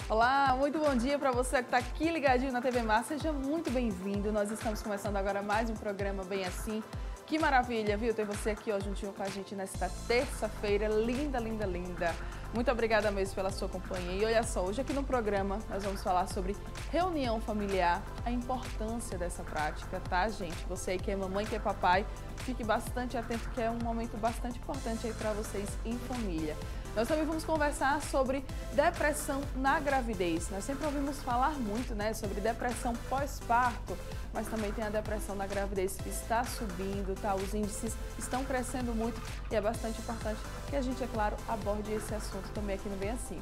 Olá, muito bom dia para você que está aqui ligadinho na TV Mar. Seja muito bem-vindo. Nós estamos começando agora mais um programa Bem Assim. Que maravilha, viu? Ter você aqui ó, juntinho com a gente nesta terça-feira linda, linda, linda. Muito obrigada mesmo pela sua companhia. E olha só, hoje aqui no programa nós vamos falar sobre reunião familiar, a importância dessa prática, tá, gente? Você aí que é mamãe, que é papai, fique bastante atento que é um momento bastante importante aí para vocês em família. Nós também vamos conversar sobre depressão na gravidez. Nós sempre ouvimos falar muito, né, sobre depressão pós-parto, mas também tem a depressão na gravidez que está subindo, tá? Os índices estão crescendo muito e é bastante importante que a gente, é claro, aborde esse assunto também aqui no Bem Assim.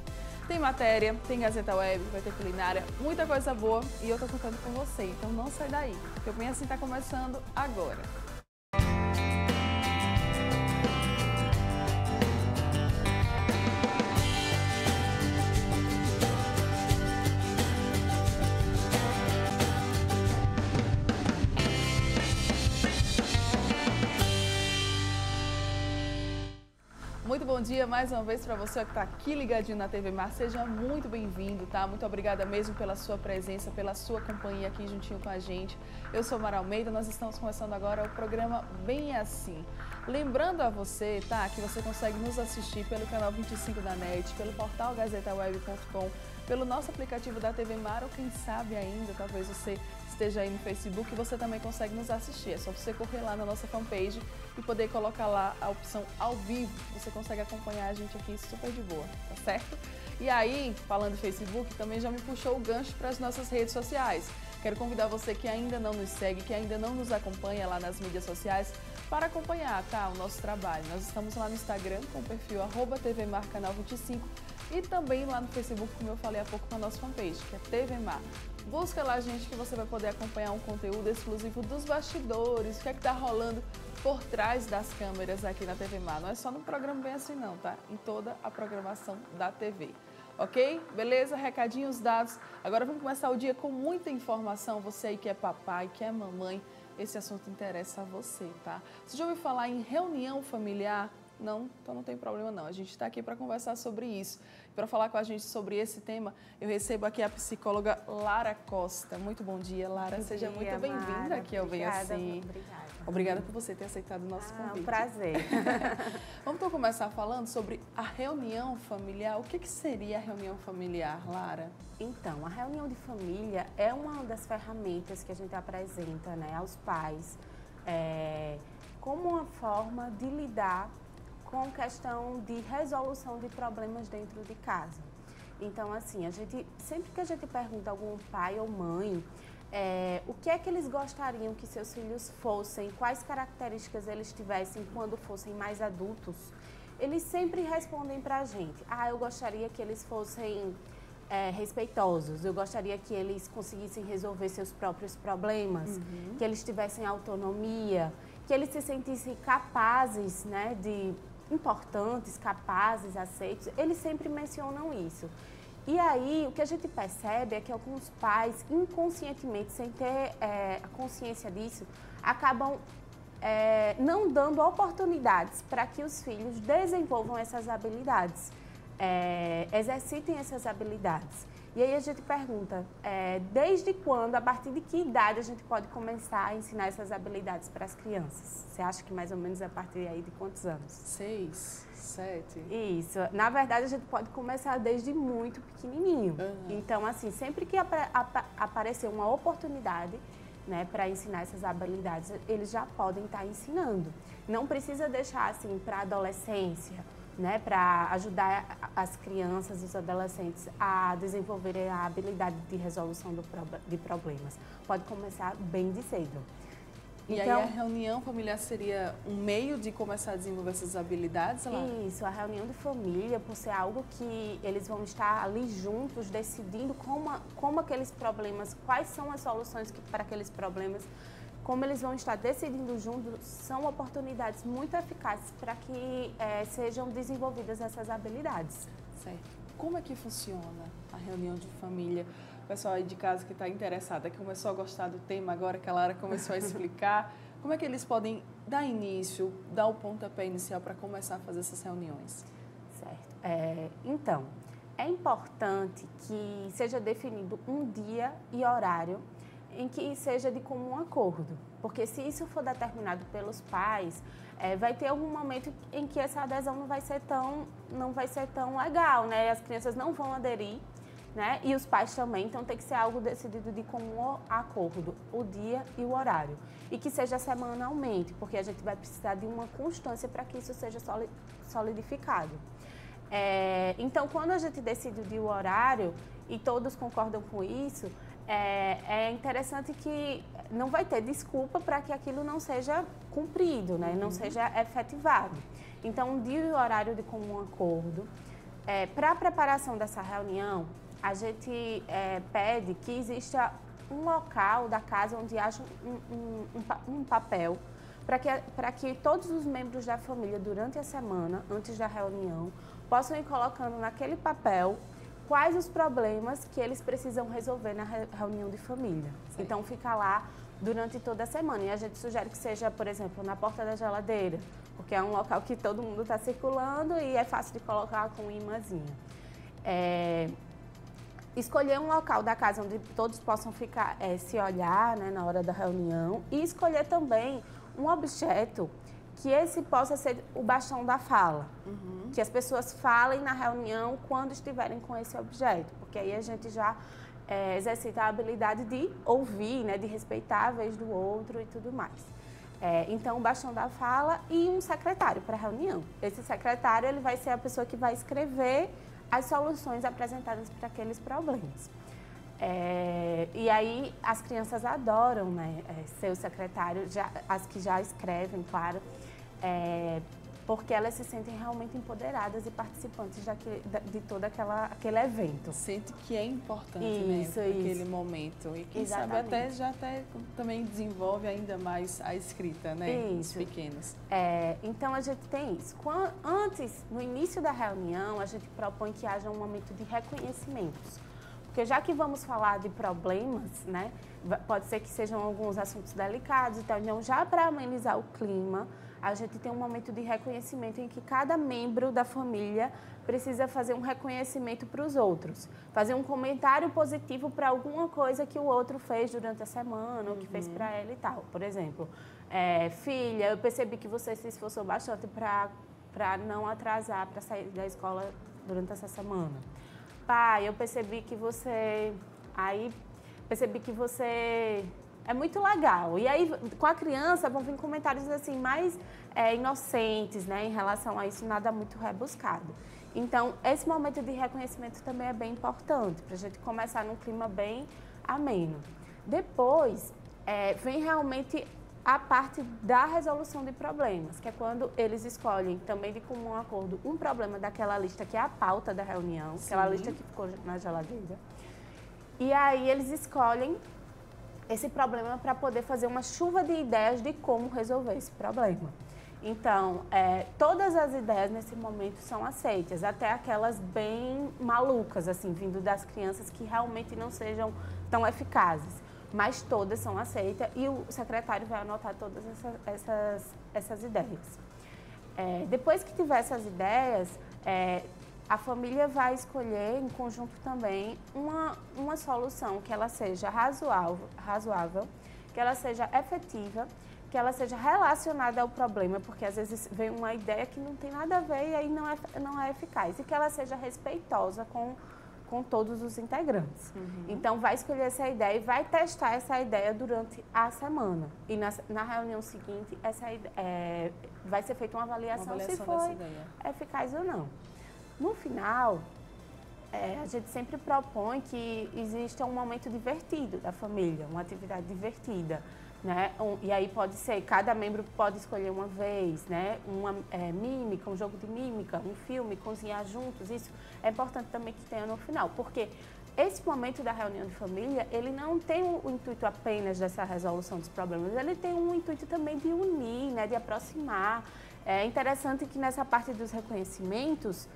Tem matéria, tem Gazeta Web, vai ter culinária, muita coisa boa e eu tô contando com você, então não sai daí, porque o Bem Assim tá começando agora. Muito bom dia mais uma vez para você que está aqui ligadinho na TV Mar. Seja muito bem-vindo, tá? Muito obrigada mesmo pela sua presença, pela sua companhia aqui juntinho com a gente. Eu sou Mara Almeida, nós estamos começando agora o programa Bem Assim. Lembrando a você, tá, que você consegue nos assistir pelo canal 25 da NET, pelo portal gazetaweb.com, pelo nosso aplicativo da TV Mar, ou quem sabe ainda, talvez você esteja aí no Facebook, você também consegue nos assistir. É só você correr lá na nossa fanpage e poder colocar lá a opção ao vivo. Você consegue acompanhar a gente aqui super de boa, tá certo? E aí, falando do Facebook, também já me puxou o gancho para as nossas redes sociais. Quero convidar você que ainda não nos segue, que ainda não nos acompanha lá nas mídias sociais, para acompanhar, tá, o nosso trabalho. Nós estamos lá no Instagram com o perfil @tvmarcanal25 e também lá no Facebook, como eu falei há pouco, com a nossa fanpage, que é TV Mar. Busca lá, gente, que você vai poder acompanhar um conteúdo exclusivo dos bastidores, o que é que tá rolando por trás das câmeras aqui na TV Mar. Não é só no programa Bem Assim não, tá? Em toda a programação da TV. Ok? Beleza? Recadinhos dados. Agora vamos começar o dia com muita informação. Você aí que é papai, que é mamãe, esse assunto interessa a você, tá? Você já ouviu falar em reunião familiar? Não? Então não tem problema não. A gente está aqui para conversar sobre isso. Para falar com a gente sobre esse tema, eu recebo aqui a psicóloga Lara Costa. Muito bom dia, Lara. Seja muito bem-vinda aqui ao Bem Assim. Obrigada. Obrigada por você ter aceitado o nosso convite. É um prazer. Vamos então começar falando sobre a reunião familiar. O que seria a reunião familiar, Lara? Então, a reunião de família é uma das ferramentas que a gente apresenta, né, aos pais como uma forma de lidar com questão de resolução de problemas dentro de casa. Então, assim, sempre que a gente pergunta a algum pai ou mãe o que é que eles gostariam que seus filhos fossem, quais características eles tivessem quando fossem mais adultos, eles sempre respondem pra gente: eu gostaria que eles fossem respeitosos, eu gostaria que eles conseguissem resolver seus próprios problemas, que eles tivessem autonomia, que eles se sentissem capazes, né, importantes, capazes, aceitos. Eles sempre mencionam isso. E aí, o que a gente percebe é que alguns pais, inconscientemente, sem ter a consciência disso, acabam não dando oportunidades para que os filhos desenvolvam essas habilidades, exercitem essas habilidades. E aí a gente pergunta, desde quando, a partir de que idade a gente pode começar a ensinar essas habilidades para as crianças? Você acha que mais ou menos a partir aí de quantos anos? 6, 7? Isso. Na verdade, a gente pode começar desde muito pequenininho. Então, assim, sempre que aparecer uma oportunidade, né, para ensinar essas habilidades, eles já podem estar ensinando. Não precisa deixar, assim, para a adolescência, né, para ajudar as crianças e os adolescentes a desenvolverem a habilidade de resolução de problemas. Pode começar bem de cedo. E então, aí a reunião familiar seria um meio de começar a desenvolver essas habilidades, Lara? Isso, a reunião de família, por ser algo que eles vão estar ali juntos, decidindo como aqueles problemas, quais são as soluções para aqueles problemas, como eles vão estar decidindo juntos, são oportunidades muito eficazes para que sejam desenvolvidas essas habilidades. Certo. Como é que funciona a reunião de família? O pessoal aí de casa que está interessado, que começou a gostar do tema agora que a Lara começou a explicar, como é que eles podem dar início, dar o pontapé inicial para começar a fazer essas reuniões? Certo. Então, É importante que seja definido um dia e horário em que seja de comum acordo, porque se isso for determinado pelos pais, vai ter algum momento em que essa adesão não vai ser tão legal, né? As crianças não vão aderir, né? E os pais também, então tem que ser algo decidido de comum acordo, o dia e o horário. E que seja semanalmente, porque a gente vai precisar de uma constância para que isso seja solidificado. Então, quando a gente decide o dia e o horário, e todos concordam com isso, é interessante que não vai ter desculpa para que aquilo não seja cumprido, né? Não seja efetivado. Então, um dia e o horário de comum acordo. Para a preparação dessa reunião, a gente pede que exista um local da casa onde haja um papel para que todos os membros da família, durante a semana, antes da reunião, possam ir colocando naquele papel quais os problemas que eles precisam resolver na reunião de família. Sim. Então, fica lá durante toda a semana. E a gente sugere que seja, por exemplo, na porta da geladeira, porque é um local que todo mundo está circulando e é fácil de colocar com um imãzinho. Escolher um local da casa onde todos possam ficar, se olhar, né, na hora da reunião, e escolher também um objeto que esse possa ser o bastão da fala. Que as pessoas falem na reunião quando estiverem com esse objeto, porque aí a gente já exercita a habilidade de ouvir, né, de respeitar a vez do outro e tudo mais. Então, o bastão da fala e um secretário para a reunião. Esse secretário ele vai ser a pessoa que vai escrever as soluções apresentadas para aqueles problemas. E aí, as crianças adoram, né, ser o secretário, as que já escrevem, claro, porque elas se sentem realmente empoderadas e participantes de todo aquele evento. Sente que é importante, isso, né, naquele momento. E quem sabe até também desenvolve ainda mais a escrita, né, dos pequenos. Então, a gente tem isso. No início da reunião, a gente propõe que haja um momento de reconhecimentos. Porque já que vamos falar de problemas, né, pode ser que sejam alguns assuntos delicados, então já para amenizar o clima, a gente tem um momento de reconhecimento em que cada membro da família precisa fazer um reconhecimento para os outros. Fazer um comentário positivo para alguma coisa que o outro fez durante a semana, ou que fez para ela e tal. Por exemplo, filha, eu percebi que você se esforçou bastante para não atrasar, para sair da escola durante essa semana. Pai, eu percebi que você... é muito legal. E aí, com a criança, vão vir comentários assim, mais inocentes, né, em relação a isso, nada muito rebuscado. Então, esse momento de reconhecimento também é bem importante, para a gente começar num clima bem ameno. Depois, vem realmente a parte da resolução de problemas, que é quando eles escolhem, também de comum acordo, um problema daquela lista que é a pauta da reunião, Sim. Aquela lista que ficou na geladeira. E aí, eles escolhem esse problema para poder fazer uma chuva de ideias de como resolver esse problema. Então, todas as ideias nesse momento são aceitas, até aquelas bem malucas, assim, vindo das crianças que realmente não sejam tão eficazes. Mas todas são aceitas e o secretário vai anotar todas essas ideias. Depois que tiver essas ideias, a família vai escolher, em conjunto também, uma solução que ela seja razoável, que ela seja efetiva, que ela seja relacionada ao problema, porque às vezes vem uma ideia que não tem nada a ver e aí não é eficaz, e que ela seja respeitosa com todos os integrantes. Então, vai escolher essa ideia e vai testar essa ideia durante a semana. E na reunião seguinte, vai ser feita uma avaliação se foi eficaz ou não. No final, a gente sempre propõe que exista um momento divertido da família, uma atividade divertida, né? E aí pode ser, cada membro pode escolher uma vez, né? Uma mímica, um jogo de mímica, um filme, cozinhar juntos. Isso é importante também que tenha no final, porque esse momento da reunião de família, ele não tem o intuito apenas dessa resolução dos problemas, ele tem um intuito também de unir, né? De aproximar. É interessante que nessa parte dos reconhecimentos,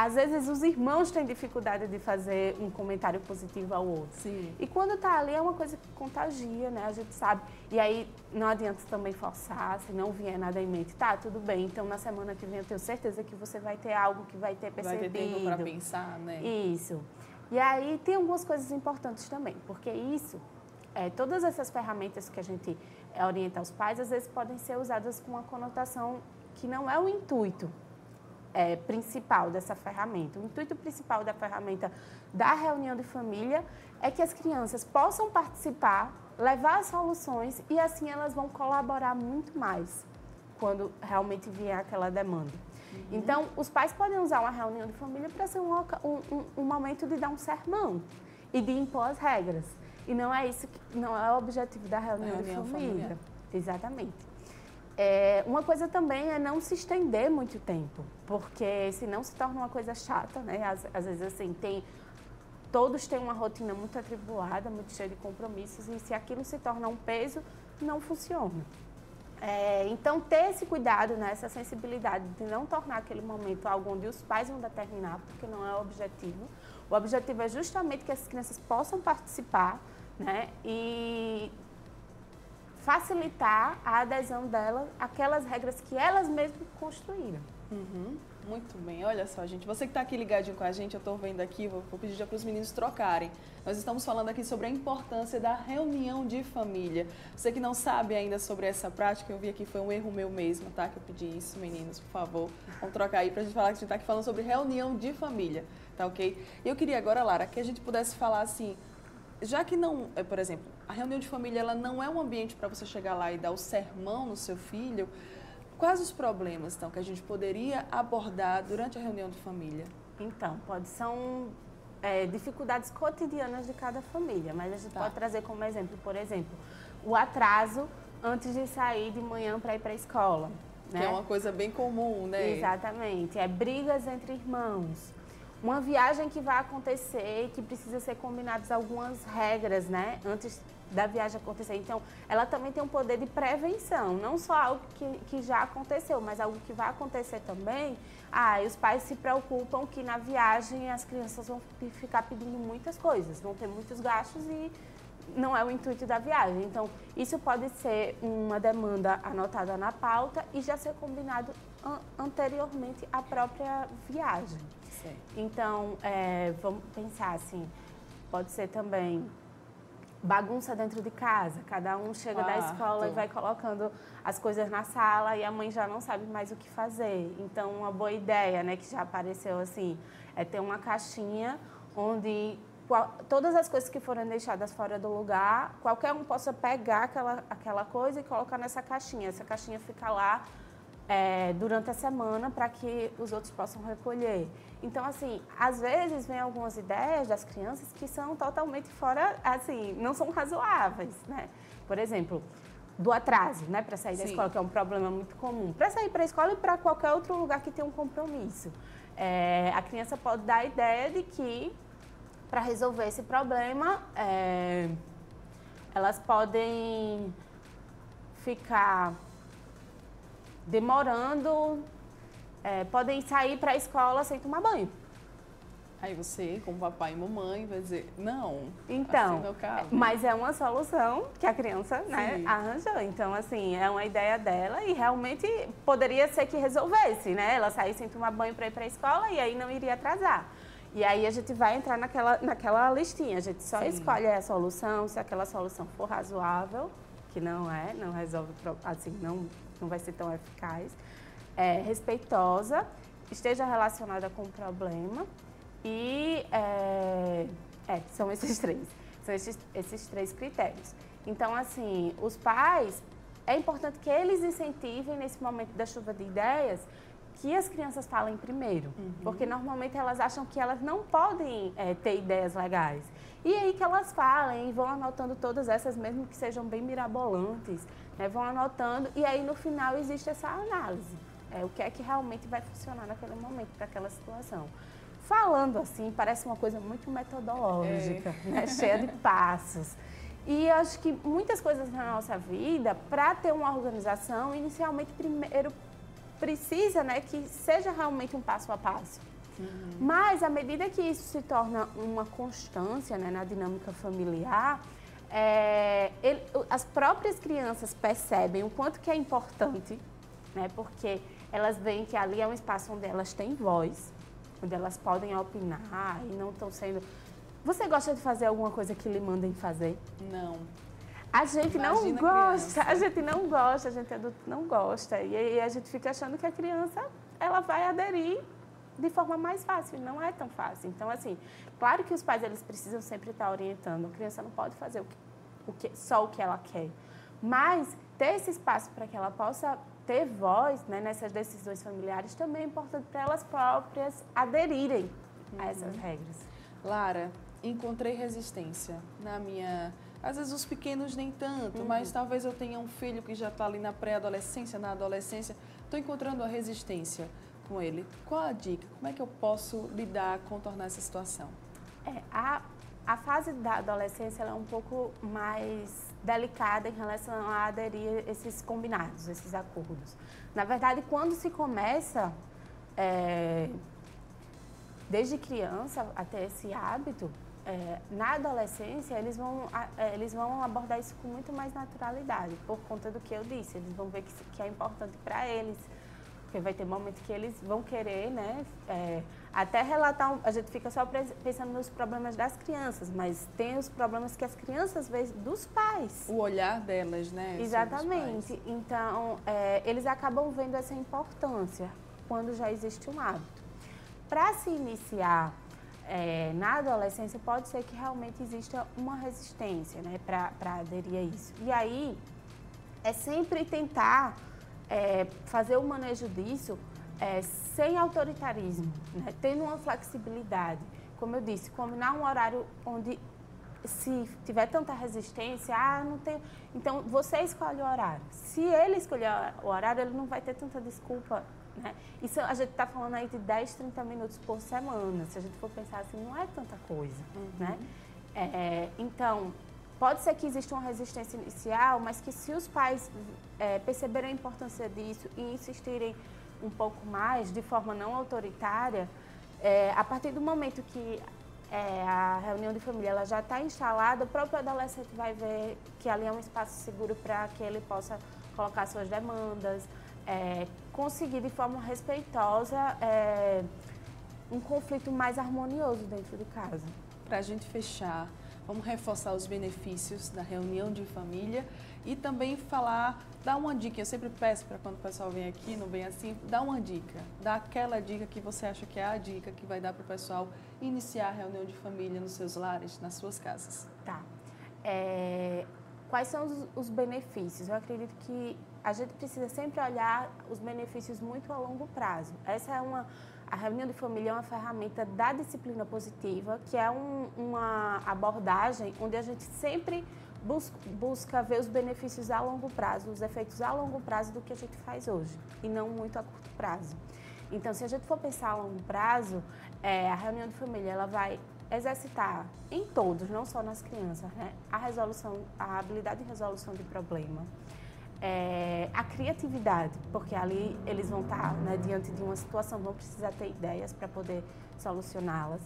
às vezes os irmãos têm dificuldade de fazer um comentário positivo ao outro. Sim. E quando tá ali é uma coisa que contagia, né? A gente sabe. E aí não adianta também forçar, se não vier nada em mente. Tá, tudo bem. Então na semana que vem eu tenho certeza que você vai ter algo que vai ter percebido. Vai ter tempo para pensar, né? Isso. E aí tem algumas coisas importantes também, porque isso, todas essas ferramentas que a gente orienta os pais, às vezes podem ser usadas com uma conotação que não é o intuito principal dessa ferramenta. O intuito principal da ferramenta da reunião de família é que as crianças possam participar, levar soluções e assim elas vão colaborar muito mais quando realmente vier aquela demanda. Então, os pais podem usar uma reunião de família para ser um momento de dar um sermão e de impor as regras. E não é isso, não é o objetivo da reunião de família. Exatamente. Uma coisa também é não se estender muito tempo, porque senão se torna uma coisa chata, né? Às vezes, assim, todos têm uma rotina muito atribulada, muito cheia de compromissos, e se aquilo se torna um peso, não funciona. Então, ter esse cuidado, né, essa sensibilidade de não tornar aquele momento algo onde os pais vão determinar, porque não é o objetivo. O objetivo é justamente que as crianças possam participar, né, e facilitar a adesão delas àquelas regras que elas mesmas construíram. Muito bem, olha só, gente, você que está aqui ligadinho com a gente, eu estou vendo aqui, vou pedir já para os meninos trocarem. Nós estamos falando aqui sobre a importância da reunião de família. Você que não sabe ainda sobre essa prática, eu vi aqui, foi um erro meu mesmo, tá? Que eu pedi isso, meninos, por favor, vamos trocar aí para a gente falar que a gente está aqui falando sobre reunião de família, tá ok? E eu queria agora, Lara, que a gente pudesse falar assim, já que não, por exemplo, a reunião de família, ela não é um ambiente para você chegar lá e dar o sermão no seu filho. Quais os problemas, então, que a gente poderia abordar durante a reunião de família? Então, são dificuldades cotidianas de cada família, mas a gente pode trazer como exemplo, por exemplo, o atraso antes de sair de manhã para ir para a escola. Né? Que é uma coisa bem comum, né? Exatamente. Brigas entre irmãos. Uma viagem que vai acontecer e que precisa ser combinadas algumas regras, né? Antes da viagem acontecer. Então, ela também tem um poder de prevenção, não só algo que já aconteceu, mas algo que vai acontecer também. E os pais se preocupam que na viagem as crianças vão ficar pedindo muitas coisas, vão ter muitos gastos e não é o intuito da viagem. Então, isso pode ser uma demanda anotada na pauta e já ser combinado anteriormente à própria viagem. Sim. Então, vamos pensar assim, pode ser também bagunça dentro de casa, cada um chega da escola e vai colocando as coisas na sala e a mãe já não sabe mais o que fazer. Então, uma boa ideia, né, que já apareceu assim, é ter uma caixinha onde todas as coisas que forem deixadas fora do lugar, qualquer um possa pegar aquela coisa e colocar nessa caixinha. Essa caixinha fica lá durante a semana para que os outros possam recolher. Então, assim, às vezes vem algumas ideias das crianças que são totalmente fora, assim, não são razoáveis, né? Por exemplo, do atraso, né, para sair da escola, que é um problema muito comum. Para sair para a escola e para qualquer outro lugar que tenha um compromisso. A criança pode dar a ideia de que, para resolver esse problema, elas podem ficar demorando, podem sair para a escola sem tomar banho. Aí você, como papai e mamãe, vai dizer, não, então, assim não cabe. Mas é uma solução que a criança, né, arranjou. Então, assim, é uma ideia dela e realmente poderia ser que resolvesse, né? Ela sair sem tomar banho para ir para a escola e aí não iria atrasar. E aí a gente vai entrar naquela listinha, a gente só escolhe a solução se aquela solução for razoável, que não resolve, assim, não vai ser tão eficaz, respeitosa, esteja relacionada com o problema e são esses três. São esses três critérios. Então, assim, os pais, é importante que eles incentivem nesse momento da chuva de ideias que as crianças falem primeiro, porque normalmente elas acham que elas não podem ter ideias legais. E aí que elas falem e vão anotando todas essas, mesmo que sejam bem mirabolantes, né, vão anotando e aí no final existe essa análise. O que é que realmente vai funcionar naquele momento, para aquela situação. Falando assim, parece uma coisa muito metodológica, né, cheia de passos. E acho que muitas coisas na nossa vida, para ter uma organização, inicialmente primeiro precisa, né, que seja realmente um passo a passo. Mas, à medida que isso se torna uma constância, né, na dinâmica familiar, as próprias crianças percebem o quanto que é importante, né, porque elas veem que ali é um espaço onde elas têm voz, onde elas podem opinar e não estão sendo... Você gosta de fazer alguma coisa que lhe mandem fazer? Não. A gente Imagina não gosta, criança. a gente não gosta, a gente adulto não gosta. E aí a gente fica achando que a criança, ela vai aderir de forma mais fácil, e não é tão fácil. Então, assim, claro que os pais, eles precisam sempre estar orientando. A criança não pode fazer só o que ela quer. Mas ter esse espaço para que ela possa ter voz, né, nessas decisões familiares também é importante para elas próprias aderirem a essas regras. Lara, encontrei resistência na minha... Às vezes os pequenos nem tanto, mas talvez eu tenha um filho que já está ali na pré-adolescência, na adolescência. Estou encontrando a resistência com ele. Qual a dica? Como é que eu posso lidar, contornar essa situação? A fase da adolescência ela é um pouco mais delicada em relação a aderir a esses combinados, esses acordos. Na verdade, quando se começa, desde criança até esse hábito, na adolescência eles vão abordar isso com muito mais naturalidade, por conta do que eu disse. Eles vão ver que é importante para eles, porque vai ter momentos que eles vão querer, né, até relatar, a gente fica só pensando nos problemas das crianças, mas tem os problemas que as crianças veem dos pais. O olhar delas, né? Exatamente. Então, eles acabam vendo essa importância quando já existe um hábito. Para se iniciar na adolescência, pode ser que realmente exista uma resistência, né, para aderir a isso. E aí, é sempre tentar fazer o manejo disso sem autoritarismo, né, tendo uma flexibilidade. Como eu disse, combinar um horário onde, se tiver tanta resistência, não tem... Então, você escolhe o horário. Se ele escolher o horário, ele não vai ter tanta desculpa, né? Isso a gente está falando aí de 10, 30 minutos por semana. Se a gente for pensar assim, não é tanta coisa, né? Então, pode ser que exista uma resistência inicial, mas que se os pais perceberem a importância disso e insistirem um pouco mais, de forma não autoritária, a partir do momento que a reunião de família ela já está instalada, o próprio adolescente vai ver que ali é um espaço seguro para que ele possa colocar suas demandas, conseguir de forma respeitosa um conflito mais harmonioso dentro de casa. Para a gente fechar, vamos reforçar os benefícios da reunião de família e também dar uma dica. Eu sempre peço para quando o pessoal vem aqui, no Bem Assim, dá uma dica. Dá aquela dica que você acha que é a dica que vai dar para o pessoal iniciar a reunião de família nos seus lares, nas suas casas. Tá. Quais são os benefícios? Eu acredito que a gente precisa sempre olhar os benefícios muito a longo prazo. A reunião de família é uma ferramenta da disciplina positiva, que é uma abordagem onde a gente sempre busca ver os benefícios a longo prazo, os efeitos a longo prazo do que a gente faz hoje, e não muito a curto prazo. Então, se a gente for pensar a longo prazo, a reunião de família ela vai exercitar em todos, não só nas crianças, né, a habilidade de resolução de problema, a criatividade, porque ali eles vão estar, né, diante de uma situação, vão precisar ter ideias para poder solucioná-las,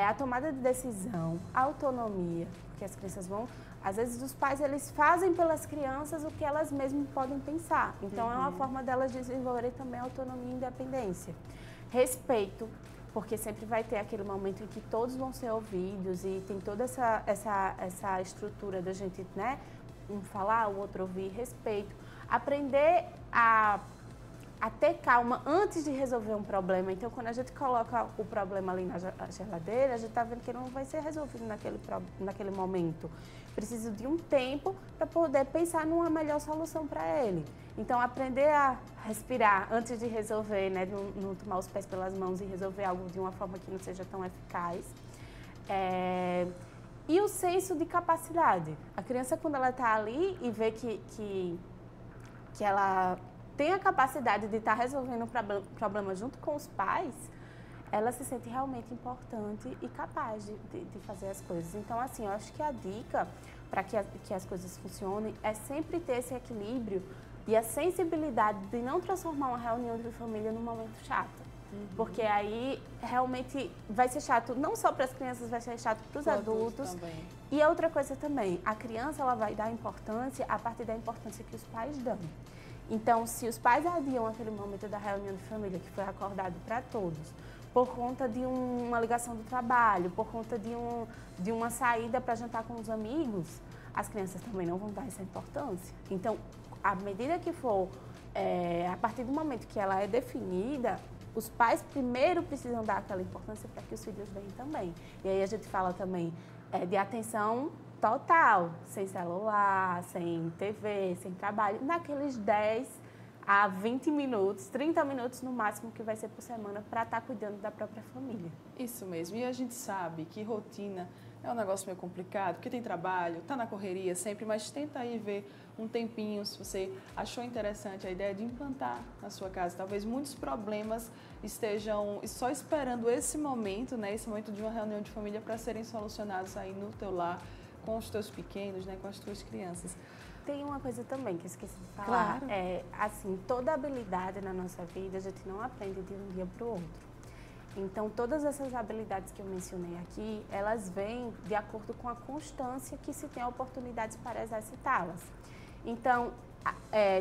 a tomada de decisão, a autonomia, porque as crianças vão, às vezes os pais eles fazem pelas crianças o que elas mesmas podem pensar, então é uma forma delas desenvolverem também autonomia e independência. Respeito, porque sempre vai ter aquele momento em que todos vão ser ouvidos e tem toda essa estrutura da gente, né, um falar, o outro ouvir, respeito. Aprender a ter calma antes de resolver um problema. Então, quando a gente coloca o problema ali na geladeira, a gente está vendo que ele não vai ser resolvido naquele momento. Precisa de um tempo para poder pensar numa melhor solução para ele. Então, aprender a respirar antes de resolver, né? Não tomar os pés pelas mãos e resolver algo de uma forma que não seja tão eficaz. E o senso de capacidade. A criança, quando ela está ali e vê que ela tem a capacidade de estar resolvendo o problema junto com os pais, ela se sente realmente importante e capaz de fazer as coisas. Então, assim, eu acho que a dica para que as coisas funcionem é sempre ter esse equilíbrio e a sensibilidade de não transformar uma reunião de família num momento chato. Porque aí realmente vai ser chato, não só para as crianças, vai ser chato para os adultos. Também. E outra coisa também, a criança ela vai dar importância a partir da importância que os pais dão. Então, se os pais adiam aquele momento da reunião de família que foi acordado para todos, por conta de uma ligação do trabalho, por conta de uma saída para jantar com os amigos, as crianças também não vão dar essa importância. Então, à medida que for, a partir do momento que ela é definida, os pais primeiro precisam dar aquela importância para que os filhos deem também. E aí a gente fala também de atenção total, sem celular, sem TV, sem trabalho, naqueles 10 a 20 minutos, 30 minutos no máximo que vai ser por semana para estar cuidando da própria família. Isso mesmo. E a gente sabe que rotina é um negócio meio complicado, porque tem trabalho, tá na correria sempre, mas tenta aí ver um tempinho, se você achou interessante a ideia de implantar na sua casa. Talvez muitos problemas estejam só esperando esse momento, né, esse momento de uma reunião de família para serem solucionados aí no teu lar, com os teus pequenos, né, com as tuas crianças. Tem uma coisa também que eu esqueci de falar. Claro. Assim, toda habilidade na nossa vida a gente não aprende de um dia para o outro. Então, todas essas habilidades que eu mencionei aqui, elas vêm de acordo com a constância que se tem oportunidades para exercitá-las. Então,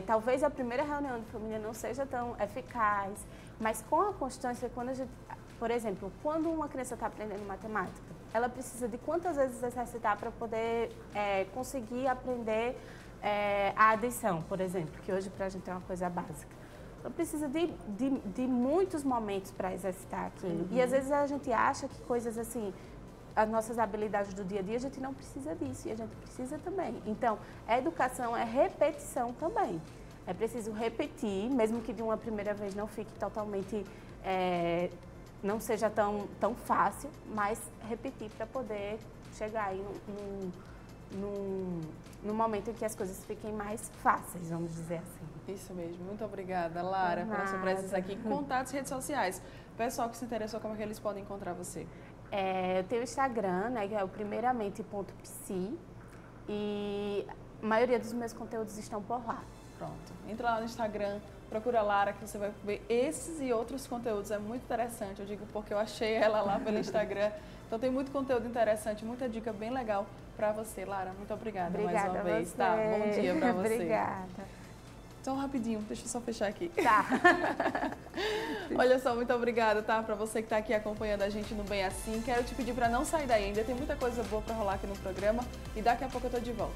talvez a primeira reunião de família não seja tão eficaz, mas com a constância, quando a gente, por exemplo, quando uma criança está aprendendo matemática, ela precisa de quantas vezes exercitar para poder conseguir aprender a adição, por exemplo, que hoje para a gente é uma coisa básica. Ela precisa de muitos momentos para exercitar aquilo. E às vezes a gente acha que coisas assim, as nossas habilidades do dia a dia, a gente não precisa disso e a gente precisa também. Então, a educação é repetição também. É preciso repetir, mesmo que de uma primeira vez não fique totalmente, não seja tão fácil, mas repetir para poder chegar aí num momento em que as coisas fiquem mais fáceis, vamos dizer assim. Isso mesmo. Muito obrigada, Lara, pela sua presença aqui. Contatos, redes sociais. Pessoal que se interessou, como é que eles podem encontrar você? Eu tenho o Instagram, né, que é o primeiramente.psi, e a maioria dos meus conteúdos estão por lá. Pronto. Entra lá no Instagram, procura a Lara, que você vai ver esses e outros conteúdos. É muito interessante, eu digo porque eu achei ela lá pelo Instagram. Então tem muito conteúdo interessante, muita dica bem legal para você, Lara. Muito obrigada mais uma vez. Tá? Bom dia para você. Obrigada. Então, rapidinho, deixa eu só fechar aqui. Tá. Olha só, muito obrigada, tá? Para você que está aqui acompanhando a gente no Bem Assim. Quero te pedir para não sair daí, ainda tem muita coisa boa para rolar aqui no programa e daqui a pouco eu tô de volta.